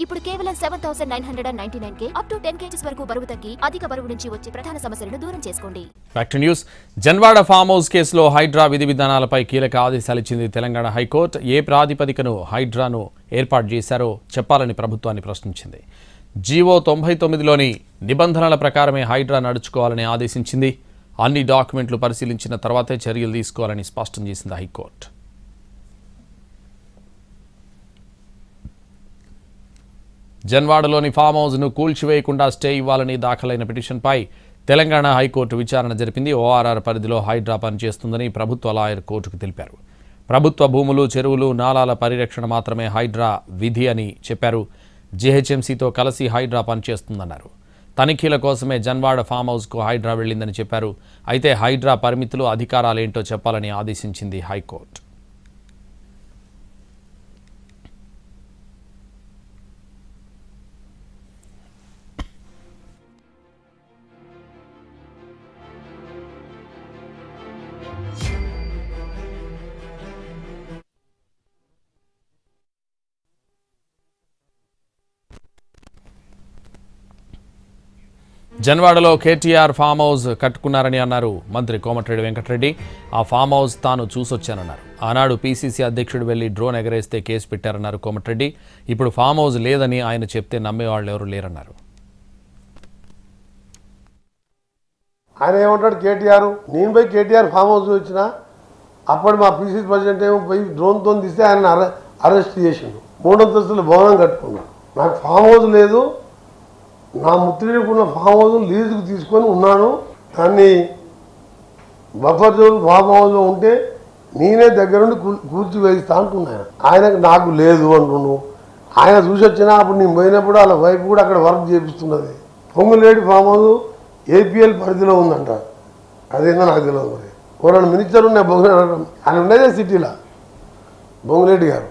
ఇప్పుడు కేవలం 7,999 up to 10 kgs వరకు బరువు తగ్గి అధిక బరువు నుంచి వచ్చే ప్రధాన సమస్యలను దూరం చేసుకోండి. Back to news. Janwada farm house కేసులో హైడ్రా విధి విధానాలపై కీలక ఆదేశాలు ఇచ్చింది తెలంగాణ హైకోర్టు. ఏ ప్రాతిపదికను హైడ్రాను ఏర్పాటు చేశారో చెప్పాలని ప్రభుత్వాన్ని ప్రశ్నించింది. జీవో 99లోని నిబంధనల ప్రకారమే హైడ్రా నడుచుకోవాలని ఆదేశించింది. అన్ని డాక్యుమెంట్లు పరిశీలించిన తర్వాతే చర్యలు తీసుకోవాలని స్పష్టం చేసింది హైకోర్టు. జన్వాడలోని ఫామ్ హౌస్ను కూల్చివేయకుండా స్టే ఇవ్వాలని దాఖలైన పిటిషన్పై తెలంగాణ హైకోర్టు విచారణ జరిపింది. ఓఆర్ఆర్ పరిధిలో హైడ్రా పనిచేస్తుందని ప్రభుత్వ లాయర్ కోర్టుకు తెలిపారు. ప్రభుత్వ భూములు, చెరువులు, నాలాల పరిరక్షణ మాత్రమే హైడ్రా విధి అని చెప్పారు. జీహెచ్ఎంసీతో కలిసి హైడ్రా పనిచేస్తుందన్నారు. తనిఖీల కోసమే జన్వాడ ఫామ్ హౌస్కు హైడ్రా వెళ్లిందని చెప్పారు. అయితే హైడ్రా పరిమితులు, అధికారాలేంటో చెప్పాలని ఆదేశించింది హైకోర్టు. జన్వాడలో కేటీఆర్ ఫామ్ హౌస్ కట్టుకున్నారని అన్నారు మంత్రి కోమటిరెడ్డి వెంకటరెడ్డి. ఆ ఫామ్ హౌస్ తాను చూసొచ్చానన్నారు. ఆనాడు పీసీసీ అధ్యక్షుడు వెళ్లి డ్రోన్ ఎగరేస్తే కేసు పెట్టారన్నారు కోమటిరెడ్డి. ఇప్పుడు ఫామ్ హౌస్ లేదని ఆయన చెప్తే నమ్మేవాళ్ళు ఎవరు లేరన్నారు. ఆయన ఏమంటాడు కేటీఆర్, నేను పోయి కేటీఆర్ ఫామ్ హౌస్ వచ్చిన అప్పుడు మా పీసీసీ ప్రెసిడెంట్ ఏమో పోయి డ్రోన్తో తీస్తే ఆయన అరెస్ట్ చేసిండు. 3 అంతస్తుల భవనం కట్టుకున్నాడు. నాకు ఫామ్ హౌస్ లేదు, నా ముత్తిడికున్న ఫామ్ హౌస్ లీజుకు తీసుకొని ఉన్నాను. దాన్ని బఫర్ జోన్ ఫామ్ హౌస్లో ఉంటే నేనే దగ్గరుండి కూర్చివేయిస్తా అంటున్నాను. ఆయనకు నాకు లేదు అంటున్నాను. ఆయన చూసి వచ్చినా అప్పుడు నేను పోయినప్పుడు వాళ్ళ వైపు కూడా అక్కడ వర్క్ చేపిస్తున్నది. పొంగులేడి ఫామ్ హౌస్ ఏపీఎల్ పరిధిలో ఉందంట. అదేందో నాకు తెలియదు. మరి ఎవరైనా మినిస్టర్ ఉన్నాయి బొంగులేడు, ఆయన ఉండేదే సిటీలో బొంగులేడి గారు.